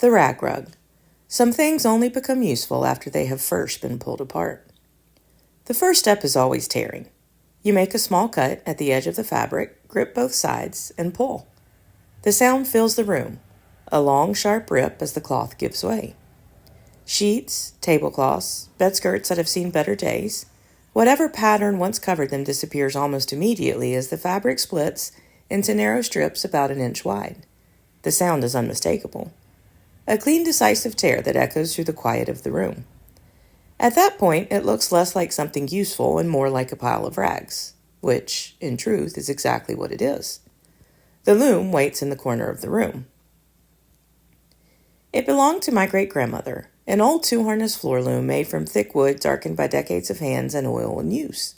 The rag rug. Some things only become useful after they have first been pulled apart. The first step is always tearing. You make a small cut at the edge of the fabric, grip both sides, and pull. The sound fills the room, a long, sharp rip as the cloth gives way. Sheets, tablecloths, bedskirts that have seen better days, whatever pattern once covered them disappears almost immediately as the fabric splits into narrow strips about an inch wide. The sound is unmistakable. A clean, decisive tear that echoes through the quiet of the room. At that point, it looks less like something useful and more like a pile of rags, which, in truth, is exactly what it is. The loom waits in the corner of the room. It belonged to my great-grandmother, an old two-harness floor loom made from thick wood darkened by decades of hands and oil and use.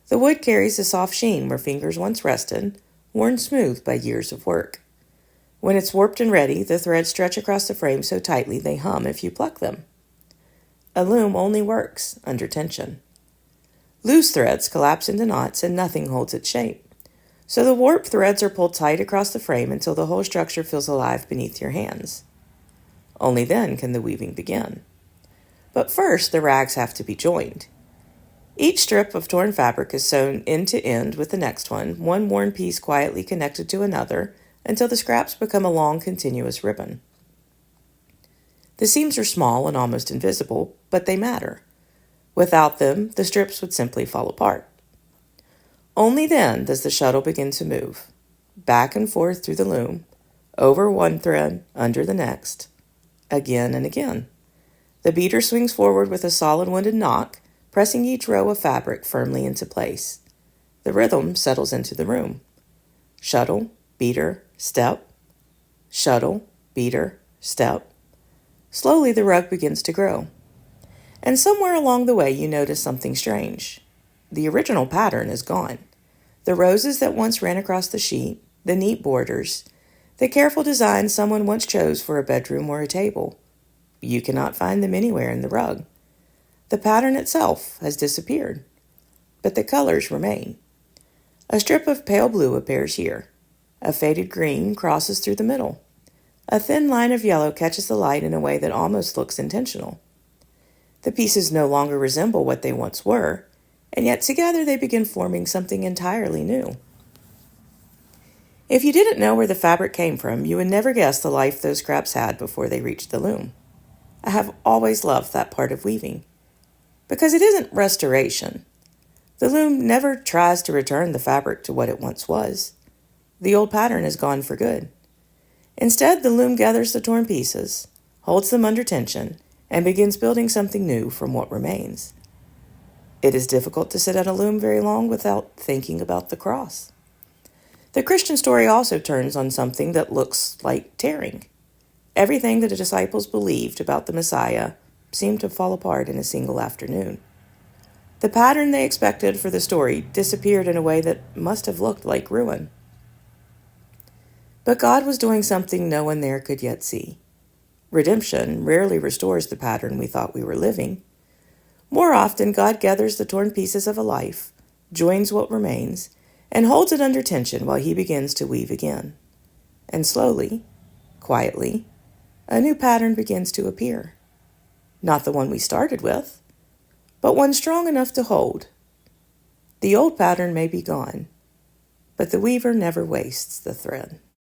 The wood carries a soft sheen where fingers once rested, worn smooth by years of work. When it's warped and ready, the threads stretch across the frame so tightly they hum if you pluck them. A loom only works under tension. Loose threads collapse into knots and nothing holds its shape. So the warped threads are pulled tight across the frame until the whole structure feels alive beneath your hands. Only then can the weaving begin. But first, the rags have to be joined. Each strip of torn fabric is sewn end to end with the next one worn piece quietly connected to another, until the scraps become a long, continuous ribbon. The seams are small and almost invisible, but they matter. Without them, the strips would simply fall apart. Only then does the shuttle begin to move, back and forth through the loom, over one thread, under the next, again and again. The beater swings forward with a solid winded knock, pressing each row of fabric firmly into place. The rhythm settles into the room. Shuttle, beater, step. Shuttle, beater, step. Slowly the rug begins to grow. And somewhere along the way you notice something strange. The original pattern is gone. The roses that once ran across the sheet, the neat borders, the careful design someone once chose for a bedroom or a table. You cannot find them anywhere in the rug. The pattern itself has disappeared, but the colors remain. A strip of pale blue appears here. A faded green crosses through the middle. A thin line of yellow catches the light in a way that almost looks intentional. The pieces no longer resemble what they once were, and yet together they begin forming something entirely new. If you didn't know where the fabric came from, you would never guess the life those scraps had before they reached the loom. I have always loved that part of weaving, because it isn't restoration. The loom never tries to return the fabric to what it once was. The old pattern is gone for good. Instead, the loom gathers the torn pieces, holds them under tension, and begins building something new from what remains. It is difficult to sit at a loom very long without thinking about the cross. The Christian story also turns on something that looks like tearing. Everything that the disciples believed about the Messiah seemed to fall apart in a single afternoon. The pattern they expected for the story disappeared in a way that must have looked like ruin. But God was doing something no one there could yet see. Redemption rarely restores the pattern we thought we were living. More often, God gathers the torn pieces of a life, joins what remains, and holds it under tension while he begins to weave again. And slowly, quietly, a new pattern begins to appear. Not the one we started with, but one strong enough to hold. The old pattern may be gone, but the weaver never wastes the thread.